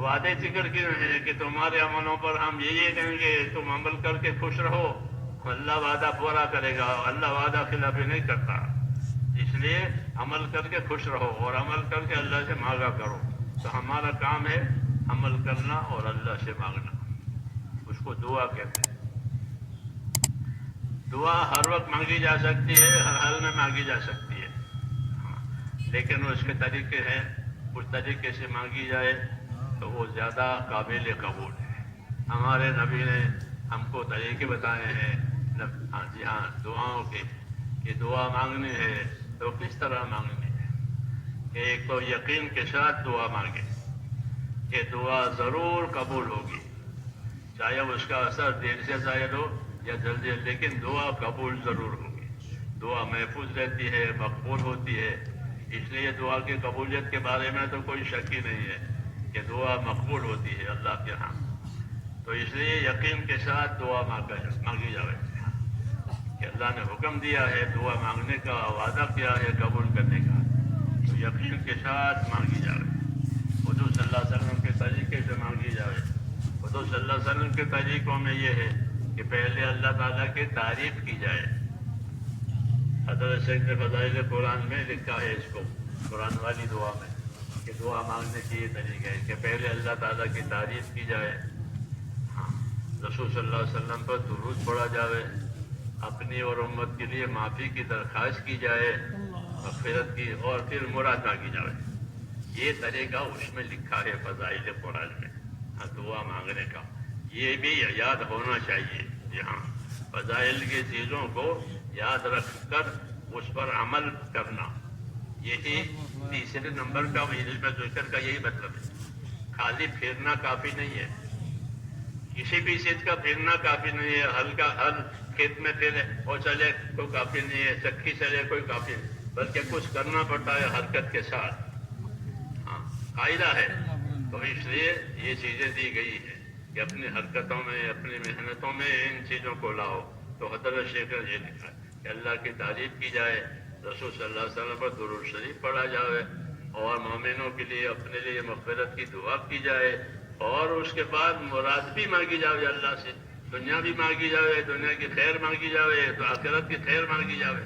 وعدے ذکر کیے ہیں کہ تمہارے عملوں پر ہم یہ کہیں گے تم عمل کر کے خوش رہو، اللہ وعدہ پورا کرے گا، اللہ وعدہ خلافی نہیں کرتا، اس لیے عمل کر کے خوش رہو اور عمل کر کے اللہ سے مانگا کرو۔ تو ہمارا کام ہے عمل کرنا اور اللہ سے مانگنا، اس کو دعا کہتے ہیں۔ دعا ہر وقت مانگی جا سکتی ہے، ہر حال میں مانگی جا سکتی ہے، لیکن اس کے طریقے ہیں، اس طریقے سے مانگی جائے تو وہ زیادہ قابل قبول ہے۔ ہمارے نبی نے ہم کو طریقے بتائے ہیں، جی ہاں، دعاؤں کے، کہ دعا مانگنی ہے تو کس طرح مانگنی ہے۔ کہ ایک تو یقین کے ساتھ دعا مانگے کہ دعا ضرور قبول ہوگی، چاہے اس کا اثر دیر سے زائد ہو یا جلدی، لیکن دعا قبول ضرور ہوگی۔ دعا محفوظ رہتی ہے، مقبول ہوتی ہے، اس لیے دعا کی قبولیت کے بارے میں تو کوئی شک ہی نہیں ہے کہ دعا مقبول ہوتی ہے اللہ کے ہاں۔ تو اس لیے یقین کے ساتھ دعا مانگی جائے کہ اللہ نے حکم دیا ہے دعا مانگنے کا، وعدہ کیا ہے قبول کرنے کا، تو یقین کے ساتھ مانگی جائے، حضور صلی اللہ علیہ وسلم کے طریقے سے مانگی جائے۔ حضور صلی اللہ علیہ وسلم کے طریقوں میں یہ ہے کہ پہلے اللہ تعالیٰ کی تعریف کی جائے۔ حضرت شیخ نے فضائل قرآن میں لکھا ہے اس کو، قرآن والی دعا میں، کہ دعا مانگنے کی یہ طریقہ ہے کہ پہلے اللہ تعالیٰ کی تعریف کی جائے، ہاں، رسول صلی اللہ علیہ وسلم پر درود پڑھا جائے، اپنی اور امت کے لیے معافی کی درخواست کی جائے، مغفرت کی، اور پھر مراد مانگی جائے۔ یہ طریقہ اس میں لکھا ہے فضائل قرآن میں، ہاں، دعا مانگنے کا۔ یہ بھی یاد ہونا چاہیے، جی ہاں، فضائل کی چیزوں کو یاد رکھ کر اس پر عمل کرنا، یہی تیسرے نمبر کا علم ذکر کا یہی مطلب ہے۔ خالی پھرنا کافی نہیں ہے، کسی بھی چیز کا پھرنا کافی نہیں ہے، ہل کھیت میں پھرے اور چلے کوئی کافی نہیں ہے، چکی چلے کوئی کافی نہیں، بلکہ کچھ کرنا پڑتا ہے حرکت کے ساتھ، ہاں، قاعدہ ہے۔ تو اس لیے یہ چیزیں دی گئی ہیں کہ اپنی حرکتوں میں، اپنی محنتوں میں ان چیزوں کو لاؤ۔ تو حضرت شیخ نے یہ لکھا ہے کہ اللہ کی تعریف کی جائے، رسول صلی اللہ علیہ وسلم پر درود شریف پڑھا جائے، اور مومنوں کے لیے اپنے لیے مغفرت کی دعا کی جائے، اور اس کے بعد مراد بھی مانگی جائے اللہ سے، دنیا بھی مانگی جائے، دنیا کی خیر مانگی جائے تو آخرت کی خیر مانگی جائے،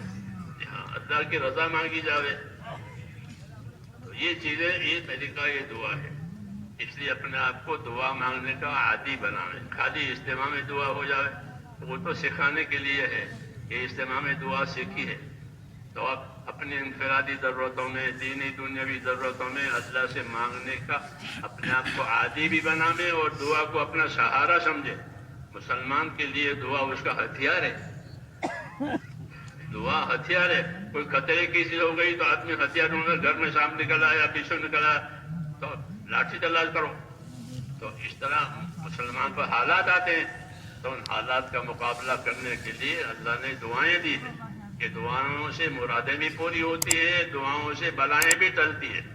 یہاں اللہ کی رضا مانگی جائے۔ تو یہ چیزیں، یہ طریقہ، یہ دعا ہے۔ اس لیے اپنے آپ کو دعا مانگنے کا عادی بنائیں۔ خالی اجتماع میں دعا ہو جائے وہ تو سکھانے کے لیے ہے کہ اجتماع میں دعا سیکھی ہے، تو آپ اپنی انفرادی ضرورتوں میں، دینی دنیاوی ضرورتوں میں اللہ سے مانگنے کا اپنے آپ کو عادی بھی بنانے، اور دعا کو اپنا سہارا سمجھے۔ مسلمان کے لیے دعا اس کا ہتھیار ہے، دعا ہتھیار ہے۔ کوئی خطرے کی چیز ہو گئی تو آدمی ہتھیار ڈھونڈ کر گھر میں سامنے نکل آیا، پیچھے نکل آیا تو لاٹھی چلاج کرو۔ تو اس طرح مسلمان پر حالات آتے ہیں، تو ان حالات کا مقابلہ کرنے کے لیے اللہ نے دعائیں دی ہیں کہ دعاؤں سے مرادیں بھی پوری ہوتی ہیں، دعاؤں سے بلائیں بھی ٹلتی ہیں،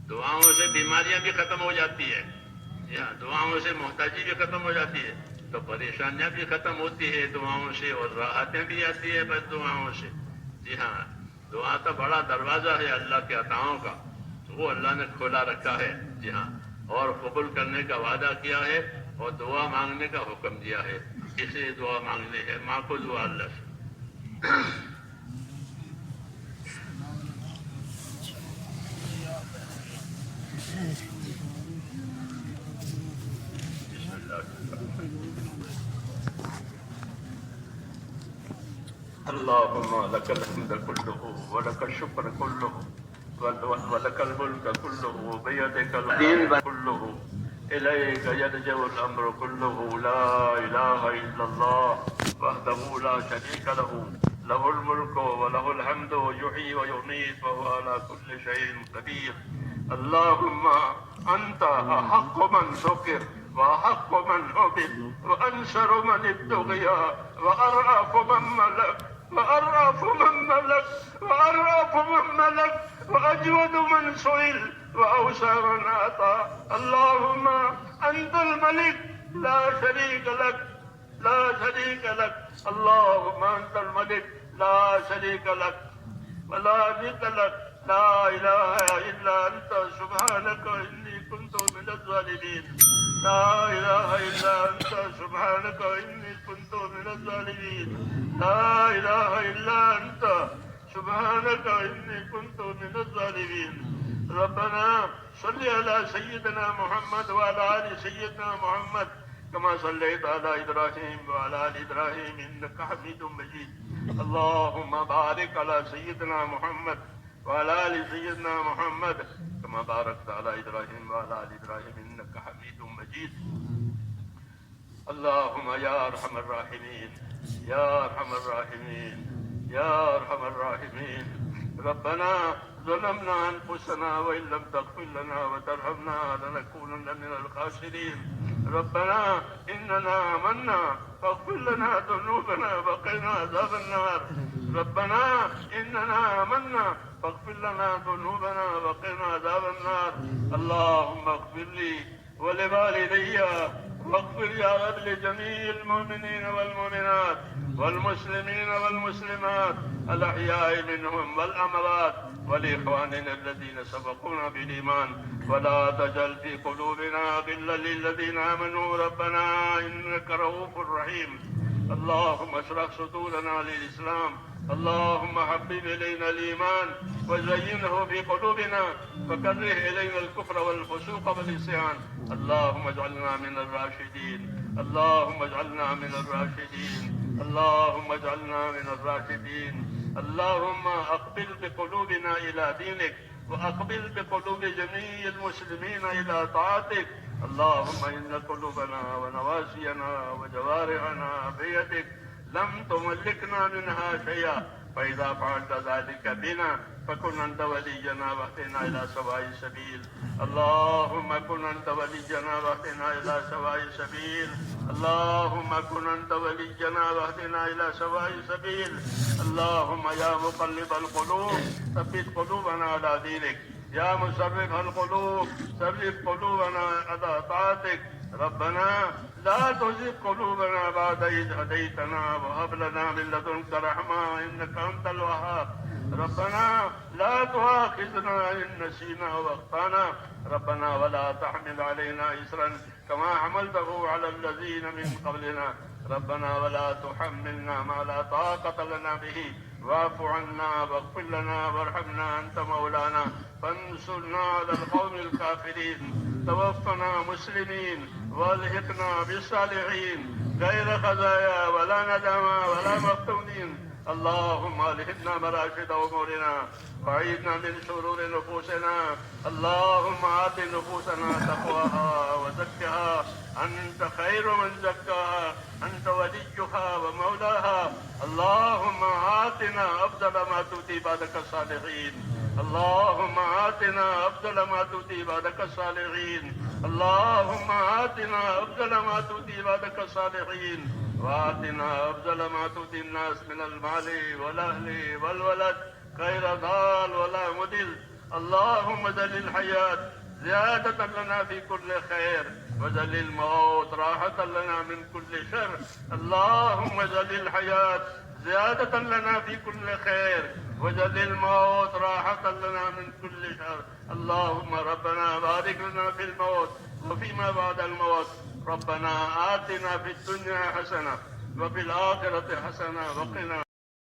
دعاؤں سے بیماریاں بھی ختم ہو جاتی ہے، دعاؤں سے محتاجی بھی ختم ہو جاتی ہے، تو پریشانیاں بھی ختم ہوتی ہے دعاؤں سے، اور راحتیں بھی آتی ہے بس دعاؤں سے۔ جی ہاں، دعا کا بڑا دروازہ ہے اللہ کے عطاؤں کا، وہ اللہ نے کھولا رکھا ہے، جی ہاں، اور قبول کرنے کا وعدہ کیا ہے، اور دعا مانگنے کا حکم دیا ہے۔ اس لیے دعا مانگنی ہے، مانگو دعا اللہ سے۔ اللهم لك الحمد كله ولك الشكر كله ولك الملك كله بيدك الدين كله إليك يرجع الأمر كله لا إله إلا الله وحده لا شريك له له الملك وله الحمد يحيي ويميت وهو على كل شيء قدير. اللهم أنت أحق من ذكر وأحق من عبد وأنصر من ابتغي وأرأف من ملك وأرأف من ملك وأرأف من ملك وأجود من سئل وأوسع من أعطى. اللهم أنت الملك لا شريك لك لا شريك لك. اللهم أنت الملك لا شريك لك ولا ند لك لا إله إلا أنت سبحانك إني كنت من الظالمين. لا إله إلا أنت سبحانك إني كنت من الظالمين. لا إله إلا أنت سبحانك إني كنت من الظالمين. ربنا صل على سيدنا محمد وعلى آل سيدنا محمد كما صليت على إبراهيم وعلى آل إبراهيم إنك حميد مجيد. اللهم بارك على سيدنا محمد وعلى آل سيدنا محمد كما باركت على إبراهيم وعلى آل إبراهيم إنك حميد مجيد. اللهم يا أرحم الراحمين يا أرحم الراحمين يا أرحم الراحمين. ربنا ظلمنا أنفسنا وإن لم تغفر لنا وترحمنا لنكونن من الخاسرين. ربنا إننا آمنا فاغفر لنا ذنوبنا وقنا عذاب النار. ربنا إننا آمنا فاغفر لنا ذنوبنا وقنا عذاب النار. اللهم اغفر لي ولوالدي واغفر يا رب لجميع المؤمنين والمؤمنات والمسلمين والمسلمات الأحياء منهم والأموات ولإخواننا الذين سبقونا بالإيمان ولا تجعل في قلوبنا غلا للذين آمنوا ربنا إنك رؤوف رحيم. اللهم اشرح صدورنا للإسلام. اللهم حبب إلينا الإيمان وزينه في قلوبنا وكره إلينا الكفر والفسوق والعصيان. اللهم اجعلنا من الراشدين. اللهم اجعلنا من الراشدين. اللهم اجعلنا من الراشدين. اللهم أقبل بقلوبنا إلى دينك وأقبل بقلوب جميع المسلمين إلى طاعتك. اللهم إن قلوبنا ونواسينا وجوارحنا بيدك لم تملكنا منها شيئا، فإذا فعلت ذلك بنا فكن أنت ولينا واهدنا إلى سواء السبيل. اللهم كن أنت ولينا واهدنا إلى سواء السبيل. اللهم كن أنت ولينا واهدنا إلى سواء السبيل. اللهم يا مقلب القلوب ثبت قلوبنا على دينك. يا مصرف القلوب صرف قلوبنا على طاعتك. ربنا لا تزغ قلوبنا بعد إذ هديتنا وهب لنا من لدنك رحمة إنك أنت الوهاب. ربنا لا تؤاخذنا إن نسينا واخطأنا. ربنا ولا تحمل علينا إصرا كما حملته على الذين من قبلنا. ربنا ولا تحملنا ما لا طاقة لنا به واعف عنا واغفر لنا وارحمنا أنت مولانا فانصرنا على القوم الكافرين. توفنا مسلمين والحقنا بالصالحين غير خزايا ولا ندما ولا مفتونين. اللهم الهمنا مراشد امورنا وعيدنا من شرور نفوسنا. اللهم آت نفوسنا تقواها وزكها أنت خير من زكاها أنت وليها ومولاها. اللهم آتنا أفضل ما تؤتي عبادك الصالحين. اللهم آتنا أفضل ما تؤتي عبادك الصالحين. اللهم آتنا أفضل ما تؤتي عبادك الصالحين وآتنا أفضل ما تؤتي الناس من المال والأهل والولد غير ضال ولا مضل. اللهم اجعل الحياة زيادة لنا في كل خير واجعل الموت راحة لنا من كل شر. اللهم اجعل الحياة زيادة لنا في كل خير واجعل الموت راحة لنا من كل شر. اللهم ربنا بارك لنا في الموت وفيما بعد الموت. ربنا آتنا في الدنيا حسنة وفي الآخرة حسنة وقنا